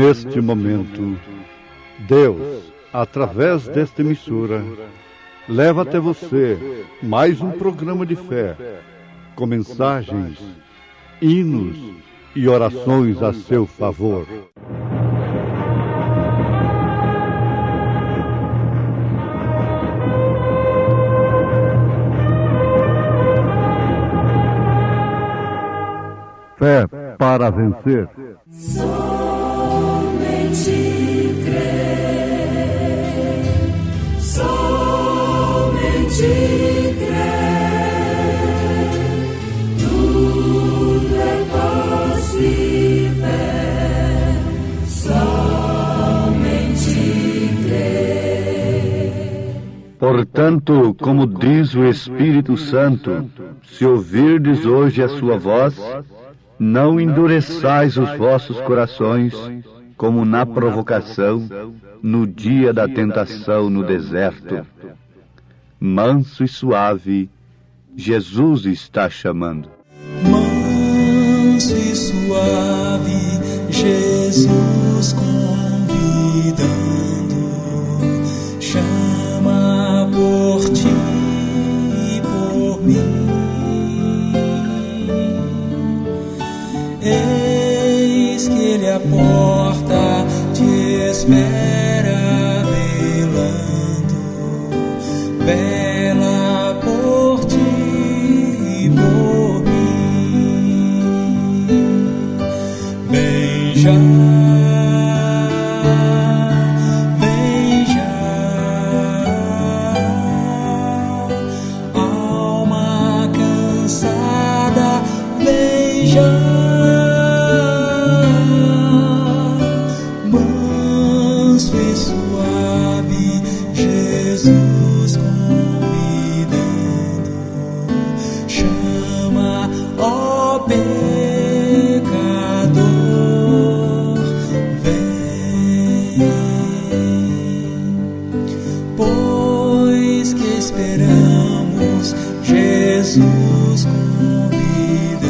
neste momento, Deus, através desta emissora, leva até você mais um programa de fé, com mensagens, hinos e orações a seu favor. Fé para vencer. Somente crer, somente crer, tudo é possível, somente crer. Portanto, como diz o Espírito Santo, se ouvirdes hoje a sua voz, não endureçais os vossos corações, como na provocação, no dia da tentação no deserto. Manso e suave, Jesus está chamando. Manso e suave, Jesus convidando, chama por ti e por mim. Eis que ele à porta te espera, vela por ti e por mim. Vem já, alma cansada, vem já. Jesus convidando, chama, ó pecador, vem, pois que esperamos Jesus convidando,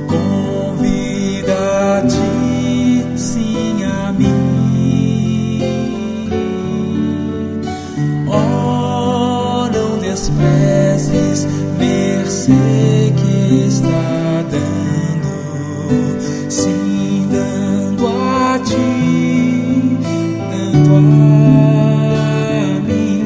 convida-te sim a mim. Desprezes mercê que está dando, sim, dando a ti, dando a mim.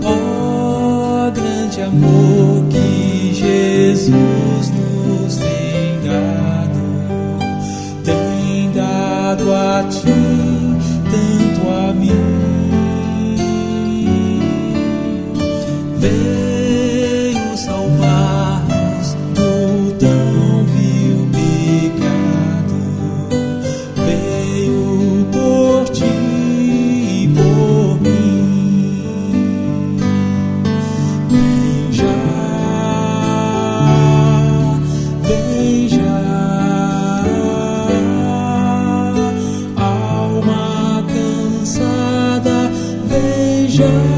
Ó grande amor que Jesus nos tem dado a ti, tanto a mim. Veio salvar-nos do tão vil pecado, veio por ti e por mim. Vem já, alma cansada, vem já.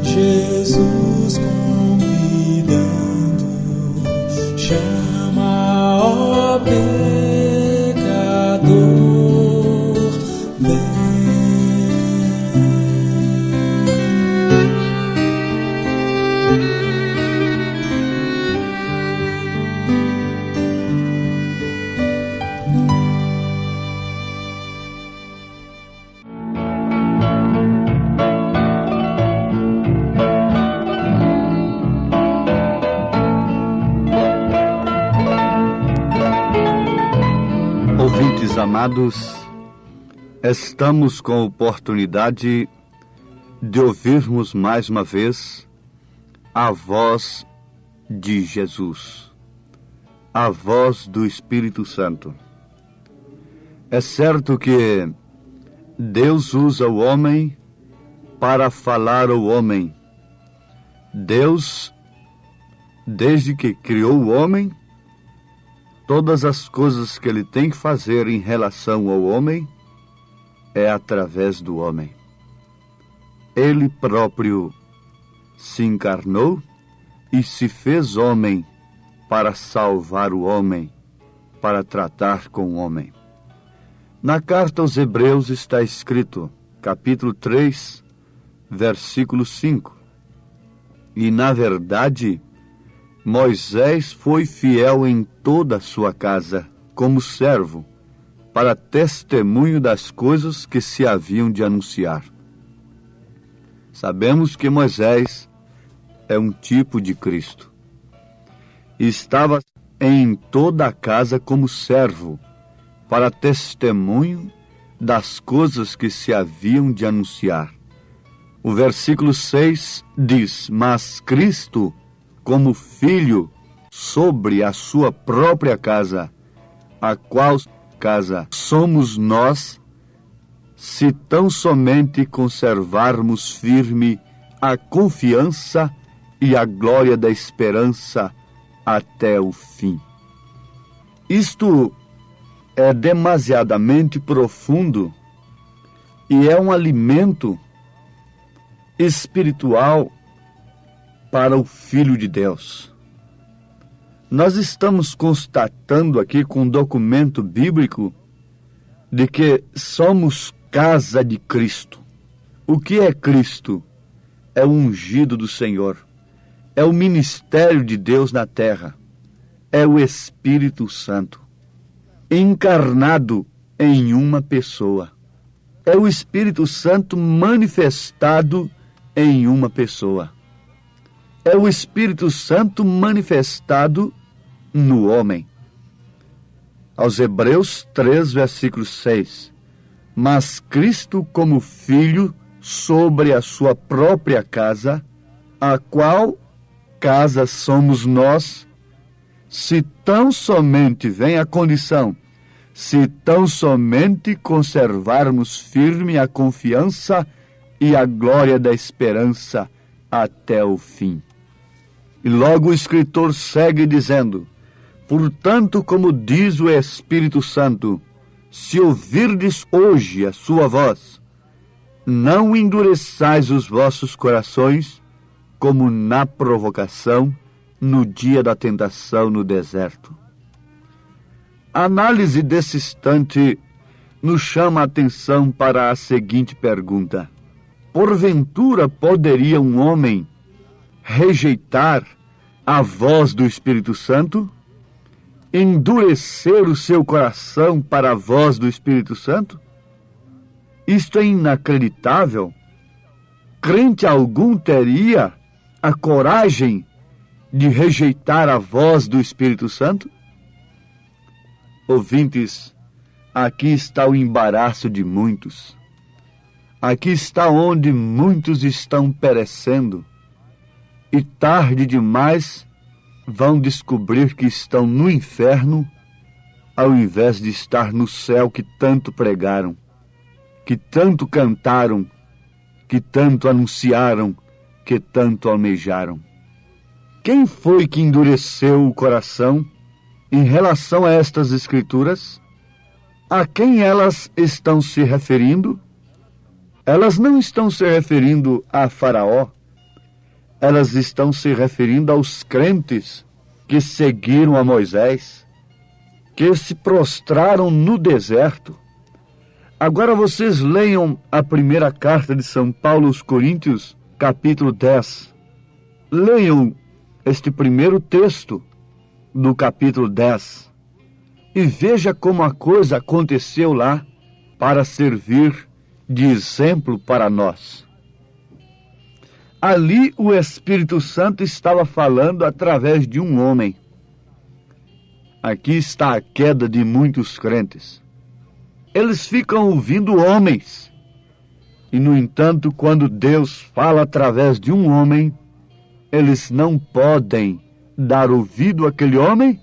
Jesus convidando, chama, ó pecador, vem. Ouvintes amados, estamos com a oportunidade de ouvirmos mais uma vez a voz de Jesus, a voz do Espírito Santo. É certo que Deus usa o homem para falar ao homem. Deus, desde que criou o homem, todas as coisas que ele tem que fazer em relação ao homem é através do homem. Ele próprio se encarnou e se fez homem para salvar o homem, para tratar com o homem. Na carta aos Hebreus está escrito, capítulo 3, versículo 5. E, na verdade, Moisés foi fiel em toda a sua casa, como servo, para testemunho das coisas que se haviam de anunciar. Sabemos que Moisés é um tipo de Cristo. Estava em toda a casa como servo, para testemunho das coisas que se haviam de anunciar. O versículo 6 diz: mas Cristo, como filho, sobre a sua própria casa, a qual casa somos nós, se tão somente conservarmos firme a confiança e a glória da esperança até o fim. Isto é demasiadamente profundo e é um alimento espiritual para o Filho de Deus. Nós estamos constatando aqui com um documento bíblico de que somos casa de Cristo. O que é Cristo? É o ungido do Senhor. É o ministério de Deus na terra. É o Espírito Santo, encarnado em uma pessoa. É o Espírito Santo manifestado em uma pessoa. É o Espírito Santo manifestado no homem. Aos Hebreus 3, versículo 6. Mas Cristo como Filho sobre a sua própria casa, a qual casa somos nós, se tão somente vem a condição, se tão somente conservarmos firme a confiança e a glória da esperança até o fim. E logo o escritor segue dizendo: portanto, como diz o Espírito Santo, se ouvirdes hoje a sua voz, não endureçais os vossos corações, como na provocação, no dia da tentação no deserto. A análise desse instante nos chama a atenção para a seguinte pergunta: porventura poderia um homem rejeitar a voz do Espírito Santo? Endurecer o seu coração para a voz do Espírito Santo? Isto é inacreditável. Crente algum teria a coragem de rejeitar a voz do Espírito Santo? Ouvintes, aqui está o embaraço de muitos. Aqui está onde muitos estão perecendo. E tarde demais vão descobrir que estão no inferno, ao invés de estar no céu que tanto pregaram, que tanto cantaram, que tanto anunciaram, que tanto almejaram. Quem foi que endureceu o coração em relação a estas Escrituras? A quem elas estão se referindo? Elas não estão se referindo a Faraó. Elas estão se referindo aos crentes que seguiram a Moisés, que se prostraram no deserto. Agora vocês leiam a primeira carta de São Paulo aos Coríntios, capítulo 10. Leiam este primeiro texto do capítulo 10 e veja como a coisa aconteceu lá para servir de exemplo para nós. Ali o Espírito Santo estava falando através de um homem. Aqui está a queda de muitos crentes. Eles ficam ouvindo homens. E, no entanto, quando Deus fala através de um homem, eles não podem dar ouvido àquele homem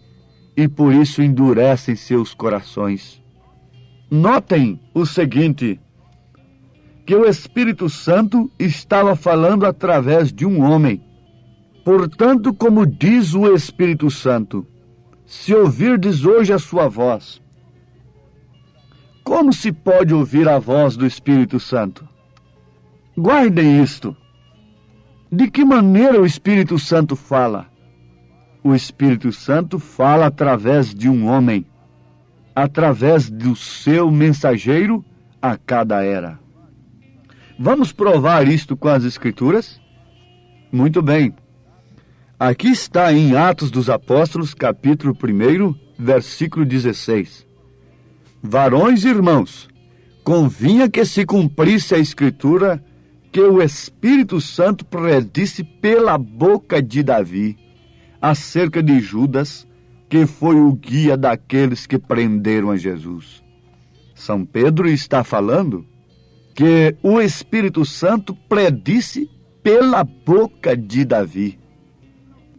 e por isso endurecem seus corações. Notem o seguinte: que o Espírito Santo estava falando através de um homem. Portanto, como diz o Espírito Santo, se ouvirdes hoje a sua voz. Como se pode ouvir a voz do Espírito Santo? Guardem isto. De que maneira o Espírito Santo fala? O Espírito Santo fala através de um homem, através do seu mensageiro a cada era. Vamos provar isto com as Escrituras? Muito bem. Aqui está em Atos dos Apóstolos, capítulo 1, versículo 16. Varões e irmãos, convinha que se cumprisse a Escritura que o Espírito Santo predisse pela boca de Davi acerca de Judas, que foi o guia daqueles que prenderam a Jesus. São Pedro está falando que o Espírito Santo predisse pela boca de Davi.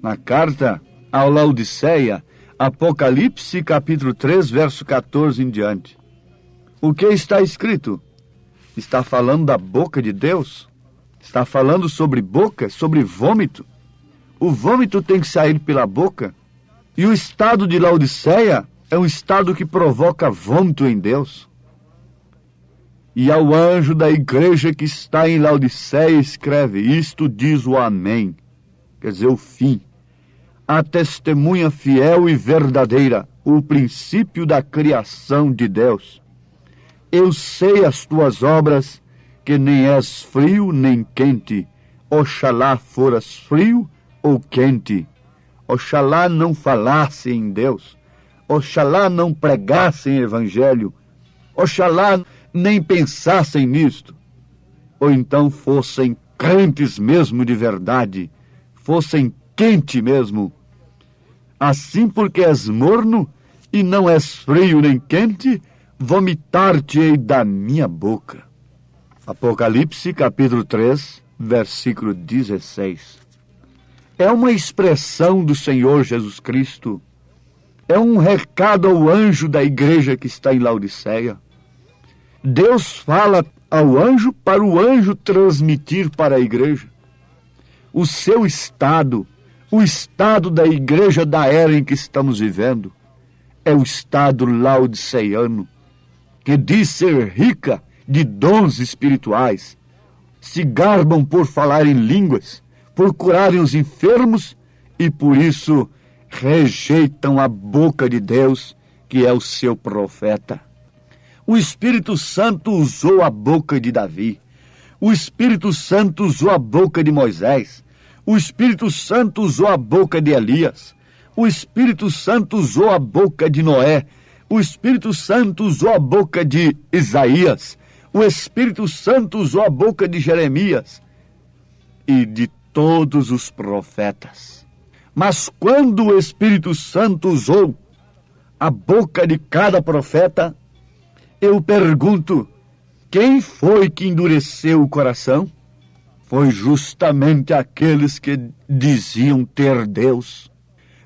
Na carta ao Laodiceia, Apocalipse capítulo 3, verso 14 em diante. O que está escrito? Está falando da boca de Deus? Está falando sobre boca, sobre vômito? O vômito tem que sair pela boca. E o estado de Laodiceia é um estado que provoca vômito em Deus. E ao anjo da igreja que está em Laodiceia escreve: isto diz o Amém, quer dizer, o fim. A testemunha fiel e verdadeira, o princípio da criação de Deus. Eu sei as tuas obras, que nem és frio nem quente. Oxalá foras frio ou quente. Oxalá não falasse em Deus. Oxalá não pregassem evangelho. Oxalá nem pensassem nisto. Ou então fossem crentes mesmo de verdade, fossem quente mesmo. Assim, porque és morno e não és frio nem quente, vomitar-te-ei da minha boca. Apocalipse capítulo 3, versículo 16. É uma expressão do Senhor Jesus Cristo. É um recado ao anjo da igreja que está em Laodiceia. Deus fala ao anjo para o anjo transmitir para a igreja o seu estado, o estado da igreja da era em que estamos vivendo. É o estado laodiceiano, que diz ser rica de dons espirituais, se garbam por falar em línguas, por curarem os enfermos e por isso rejeitam a boca de Deus, que é o seu profeta. O Espírito Santo usou a boca de Davi. O Espírito Santo usou a boca de Moisés. O Espírito Santo usou a boca de Elias. O Espírito Santo usou a boca de Noé. O Espírito Santo usou a boca de Isaías. O Espírito Santo usou a boca de Jeremias e de todos os profetas. Mas quando o Espírito Santo usou a boca de cada profeta, eu pergunto, quem foi que endureceu o coração? Foi justamente aqueles que diziam ter Deus.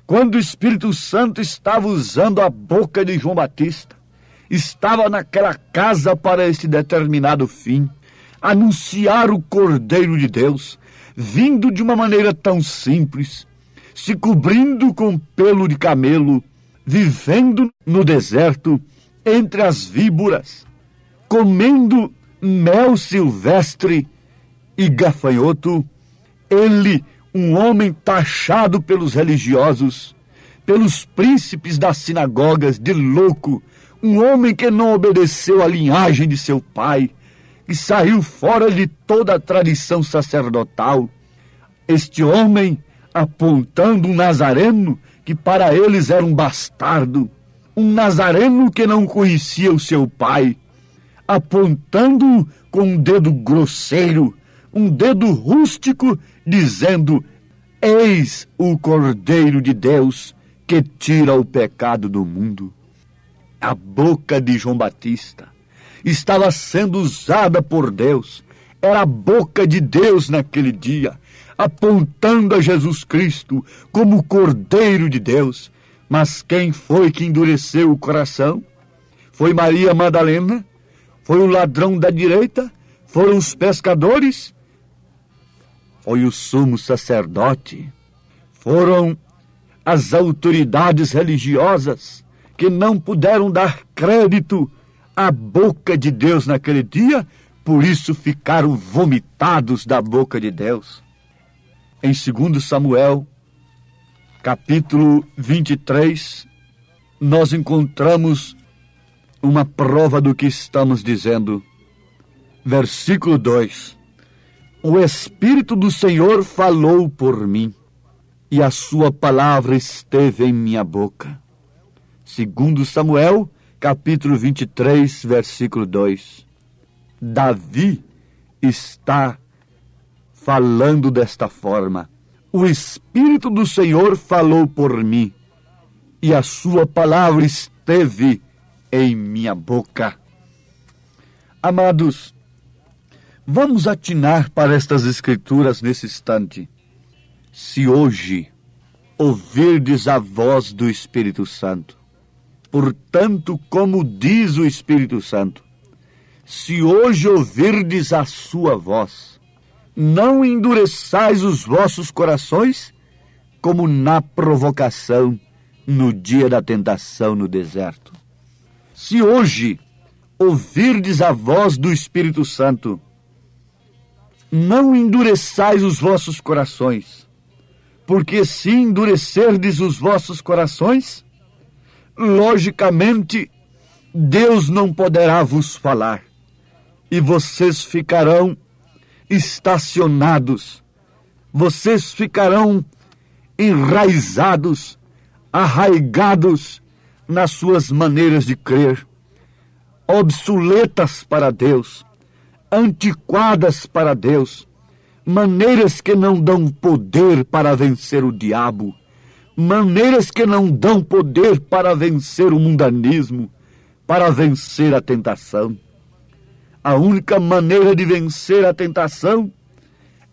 Quando o Espírito Santo estava usando a boca de João Batista, estava naquela casa para este determinado fim, anunciar o Cordeiro de Deus, vindo de uma maneira tão simples, se cobrindo com pelo de camelo, vivendo no deserto, entre as víboras, comendo mel silvestre e gafanhoto, ele, um homem taxado pelos religiosos, pelos príncipes das sinagogas de louco, um homem que não obedeceu à linhagem de seu pai, que saiu fora de toda a tradição sacerdotal. Este homem, apontando um nazareno que para eles era um bastardo, um nazareno que não conhecia o seu pai, apontando com um dedo grosseiro, um dedo rústico, dizendo: eis o Cordeiro de Deus que tira o pecado do mundo. A boca de João Batista estava sendo usada por Deus, era a boca de Deus naquele dia, apontando a Jesus Cristo como o Cordeiro de Deus. Mas quem foi que endureceu o coração? Foi Maria Madalena? Foi o ladrão da direita? Foram os pescadores? Foi o sumo sacerdote? Foram as autoridades religiosas que não puderam dar crédito à boca de Deus naquele dia, por isso ficaram vomitados da boca de Deus? Em 2 Samuel, capítulo 23, nós encontramos uma prova do que estamos dizendo. Versículo 2: O Espírito do Senhor falou por mim, e a sua palavra esteve em minha boca. 2 Samuel, capítulo 23, versículo 2. Davi está falando desta forma: o Espírito do Senhor falou por mim, e a sua palavra esteve em minha boca. Amados, vamos atinar para estas escrituras nesse instante. Se hoje ouvirdes a voz do Espírito Santo, portanto, como diz o Espírito Santo, se hoje ouvirdes a sua voz, não endureçais os vossos corações, como na provocação, no dia da tentação no deserto. Se hoje ouvirdes a voz do Espírito Santo, não endureçais os vossos corações, porque se endurecerdes os vossos corações, logicamente, Deus não poderá vos falar, e vocês ficarão estacionados, vocês ficarão enraizados, arraigados nas suas maneiras de crer, obsoletas para Deus, antiquadas para Deus, maneiras que não dão poder para vencer o diabo, maneiras que não dão poder para vencer o mundanismo, para vencer a tentação. A única maneira de vencer a tentação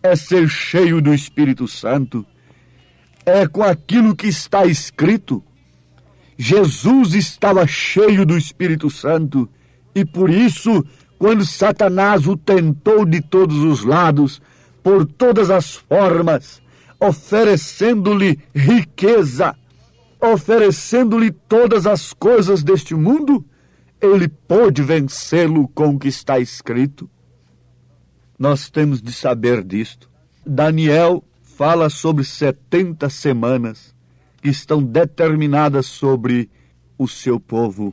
é ser cheio do Espírito Santo. É com aquilo que está escrito. Jesus estava cheio do Espírito Santo e por isso, quando Satanás o tentou de todos os lados, por todas as formas, oferecendo-lhe riqueza, oferecendo-lhe todas as coisas deste mundo, ele pôde vencê-lo com o que está escrito. Nós temos de saber disto. Daniel fala sobre 70 semanas que estão determinadas sobre o seu povo,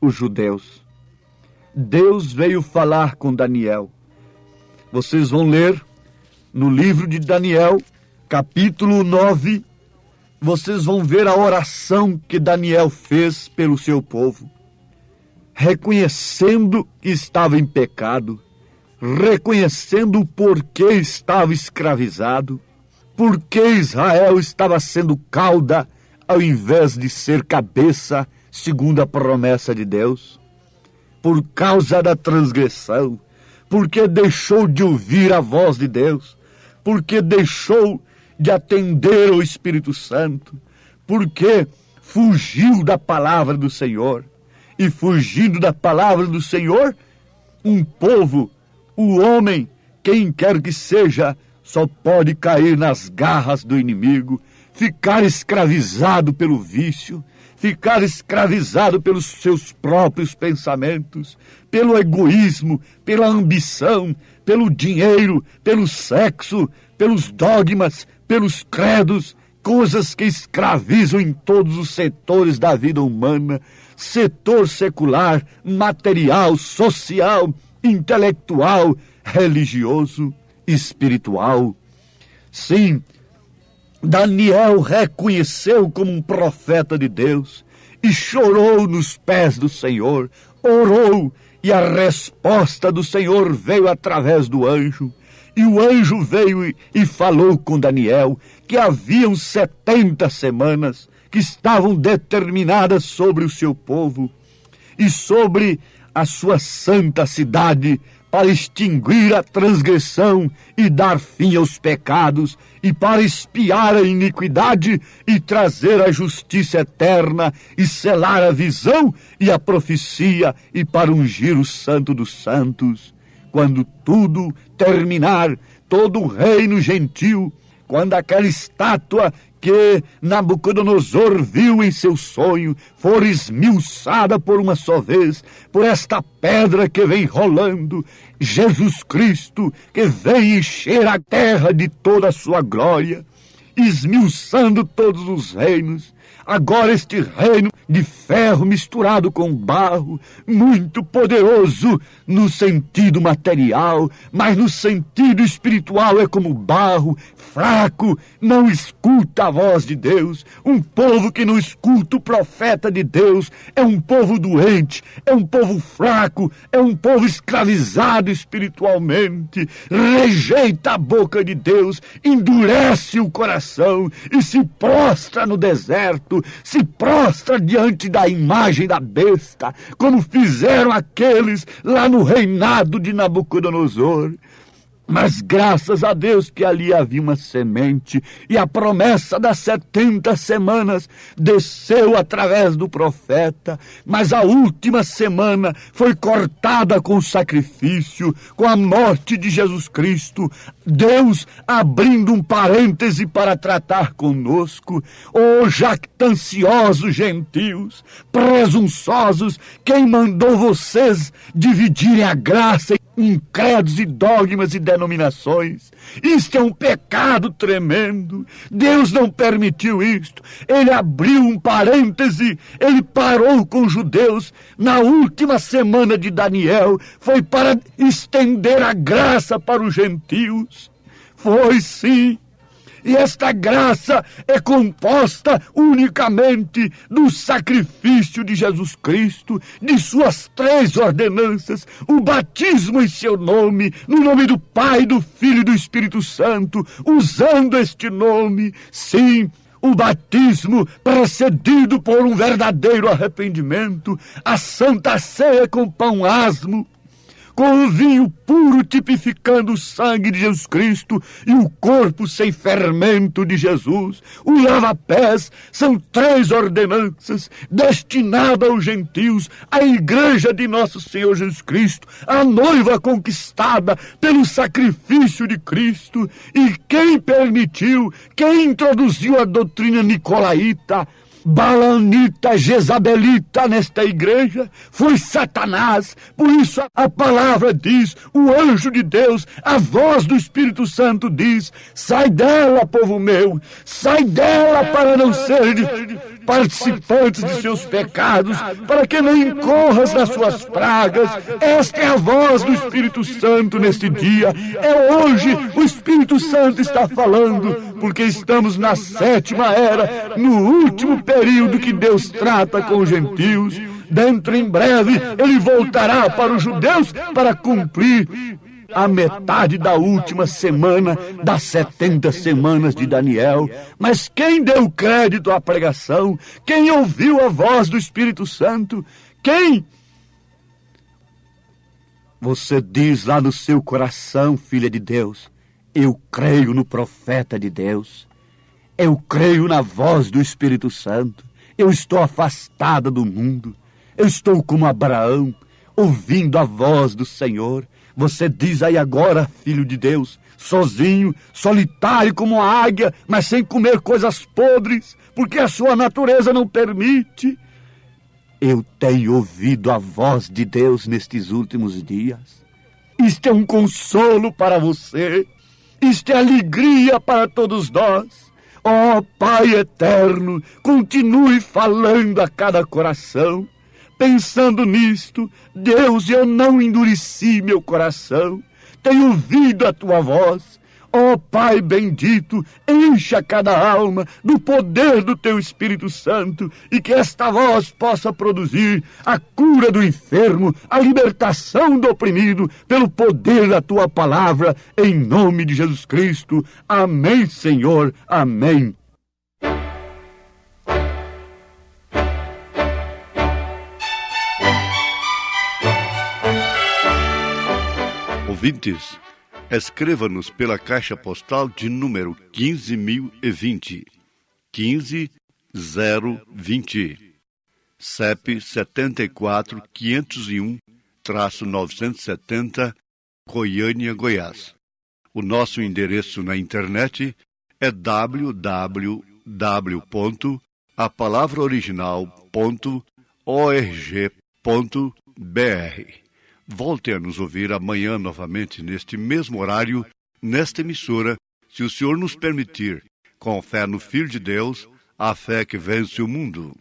os judeus. Deus veio falar com Daniel. Vocês vão ler no livro de Daniel, capítulo 9, vocês vão ver a oração que Daniel fez pelo seu povo, reconhecendo que estava em pecado, reconhecendo o porquê estava escravizado, porque Israel estava sendo cauda ao invés de ser cabeça, segundo a promessa de Deus, por causa da transgressão, porque deixou de ouvir a voz de Deus, porque deixou de atender ao Espírito Santo, porque fugiu da palavra do Senhor. E fugindo da palavra do Senhor, um povo, o homem, quem quer que seja, só pode cair nas garras do inimigo, ficar escravizado pelo vício, ficar escravizado pelos seus próprios pensamentos, pelo egoísmo, pela ambição, pelo dinheiro, pelo sexo, pelos dogmas, pelos credos, coisas que escravizam em todos os setores da vida humana, setor secular, material, social, intelectual, religioso, espiritual. Sim, Daniel reconheceu como um profeta de Deus e chorou nos pés do Senhor, orou, e a resposta do Senhor veio através do anjo. E o anjo veio e falou com Daniel que haviam 70 semanas que estavam determinadas sobre o seu povo e sobre a sua santa cidade, para extinguir a transgressão e dar fim aos pecados, e para expiar a iniquidade e trazer a justiça eterna, e selar a visão e a profecia, e para ungir o santo dos santos. Quando tudo terminar, todo o reino gentil, quando aquela estátua que Nabucodonosor viu em seu sonho for esmiuçada por uma só vez, por esta pedra que vem rolando, Jesus Cristo, que vem encher a terra de toda a sua glória, esmiuçando todos os reinos. Agora este reino de ferro misturado com barro, muito poderoso no sentido material, mas no sentido espiritual é como barro, fraco, não escuta a voz de Deus. Um povo que não escuta o profeta de Deus é um povo doente, é um povo fraco, é um povo escravizado espiritualmente, rejeita a boca de Deus, endurece o coração e se prostra no deserto, se prostra diante da imagem da besta, como fizeram aqueles lá no reinado de Nabucodonosor. Mas graças a Deus que ali havia uma semente, e a promessa das 70 semanas desceu através do profeta, mas a última semana foi cortada com o sacrifício, com a morte de Jesus Cristo. Deus abrindo um parêntese para tratar conosco. Ó jactanciosos gentios, presunçosos, quem mandou vocês dividirem a graça em credos e dogmas e denominações? Isto é um pecado tremendo. Deus não permitiu isto. Ele abriu um parêntese, ele parou com os judeus na última semana de Daniel, foi para estender a graça para os gentios. Foi sim. E esta graça é composta unicamente do sacrifício de Jesus Cristo, de suas 3 ordenanças, o batismo em seu nome, no nome do Pai, do Filho e do Espírito Santo, usando este nome, sim, o batismo precedido por um verdadeiro arrependimento, a Santa Ceia com pão asmo, com o vinho puro tipificando o sangue de Jesus Cristo e o corpo sem fermento de Jesus. O lava-pés são 3 ordenanças destinadas aos gentios, à igreja de nosso Senhor Jesus Cristo, a noiva conquistada pelo sacrifício de Cristo. E quem permitiu, quem introduziu a doutrina nicolaíta, balanita, jezabelita nesta igreja foi Satanás. Por isso a palavra diz, o anjo de Deus, a voz do Espírito Santo diz: sai dela, povo meu, sai dela, para não ser participantes de seus pecados, para que não incorras nas suas pragas. Esta é a voz do Espírito Santo neste dia. É hoje o Espírito Santo está falando, porque estamos na 7ª era, no último período que Deus trata com os gentios. Dentro em breve ele voltará para os judeus para cumprir a metade da última semana das 70 semanas de Daniel. Mas quem deu crédito à pregação? Quem ouviu a voz do Espírito Santo? Quem? Você diz lá no seu coração, filha de Deus: eu creio no profeta de Deus, eu creio na voz do Espírito Santo, eu estou afastada do mundo, eu estou como Abraão, ouvindo a voz do Senhor. Você diz aí agora, filho de Deus, sozinho, solitário como a águia, mas sem comer coisas podres, porque a sua natureza não permite. Eu tenho ouvido a voz de Deus nestes últimos dias. Isto é um consolo para você, isto é alegria para todos nós. Ó Pai eterno, continue falando a cada coração. Pensando nisto, Deus, eu não endureci meu coração, tenho ouvido a tua voz. Ó Pai bendito, encha cada alma do poder do teu Espírito Santo, e que esta voz possa produzir a cura do enfermo, a libertação do oprimido, pelo poder da tua palavra, em nome de Jesus Cristo. Amém, Senhor. Amém. Ouvintes, escreva-nos pela caixa postal de número 15.020, 15020, CEP 74.501-970, Goiânia, Goiás. O nosso endereço na internet é www.apalavraoriginal.org.br. Volte a nos ouvir amanhã novamente, neste mesmo horário, nesta emissora, se o Senhor nos permitir, com fé no Filho de Deus, a fé que vence o mundo.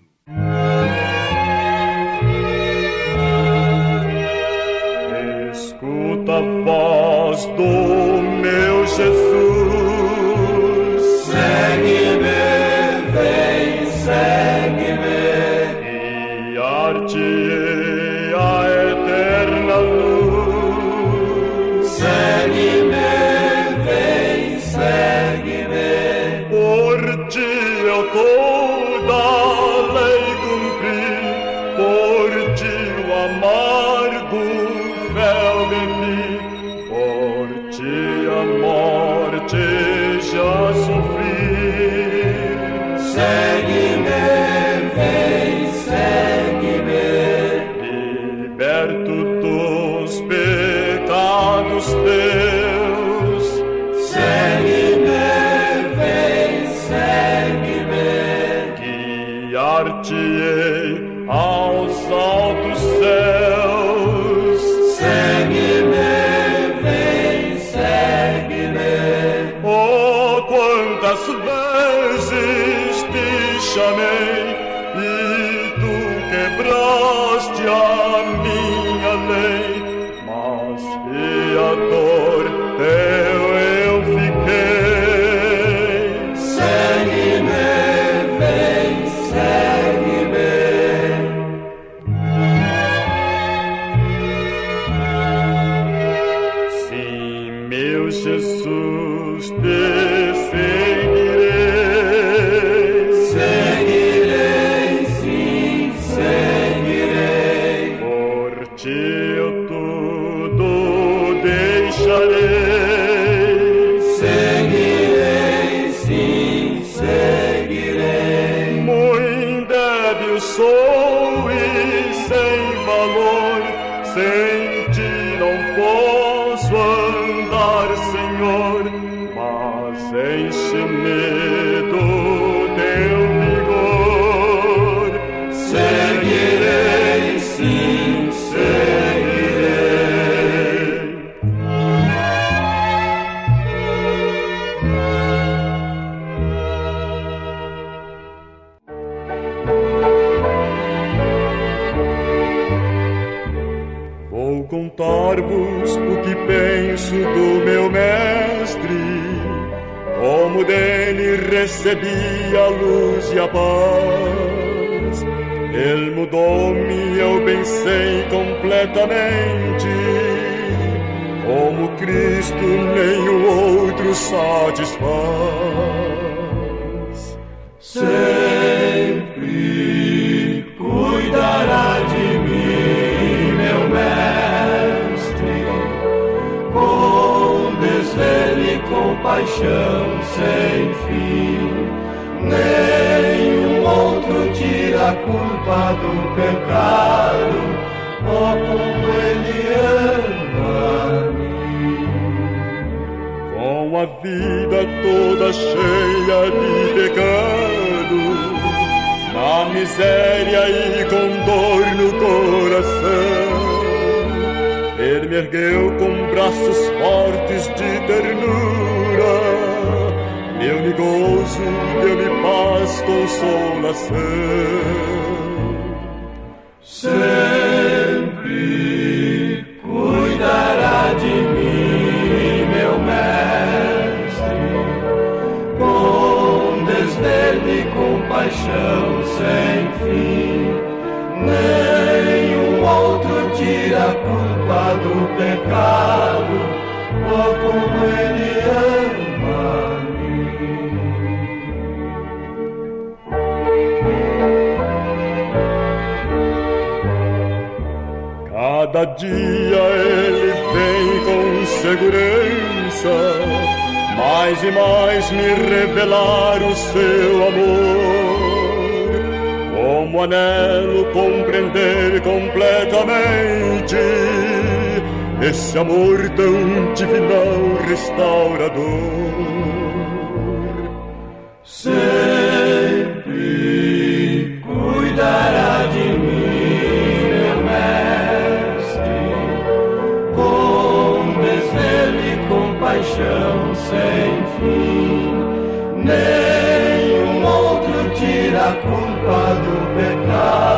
Escuta a voz do meu Jesus, segue-me, vem, segue-me, guiar-te-ei a eterna luz, segue-me, vem, segue-me, por ti eu toda a lei cumpri, por ti o amargo fel bebi, por ti a morte já sofri. Segue-me, vem, segue-me, liberto dos pecados teus. Segue-me, vem, segue-me, guiar-te-ei aos altos céus. Segue-me, vem, segue-me. Oh, quantas vezes te chamei e tu quebraste a minha lei, mas fiador teu eu fiquei. Segue-me, vem, segue-me. Sim, meu Jesus, te seguirei. Seguirei, sim, seguirei. Por ti eu tudo deixarei. Seguirei, sim, seguirei. Muito débil sou e sem valor, sem ti não posso andar, Senhor, mas enche-me do teu vigor. Seguirei, sim, seguirei. Vou contar-vos o que penso do meu mestre, como dele recebi a luz e a paz. Ele mudou-me, eu bem sei completamente, como Cristo nenhum outro satisfaz. Sempre cuidará de mim, meu mestre, com desvelo e compaixão sem fim. Nenhum outro tira a culpa do pecado, ó como ele ama-me. Com a vida toda cheia de pecado, na miséria e com dor no coração, ele me ergueu com braços fortes de ternura, deu-me gozo, deu-me paz, consolação. Sempre cuidará de mim, meu mestre, com desvelo e compaixão sem fim. Nenhum outro tira a culpa do pecado, ó como ele ama-me. Cada dia ele vem com segurança, mais e mais me revelar o seu amor. Como anelo compreender completamente esse amor tão divinal restaurador. sempre cuidará de mim, meu mestre, com desvelo e compaixão sem fim. Nenhum outro tira a culpa do pecado.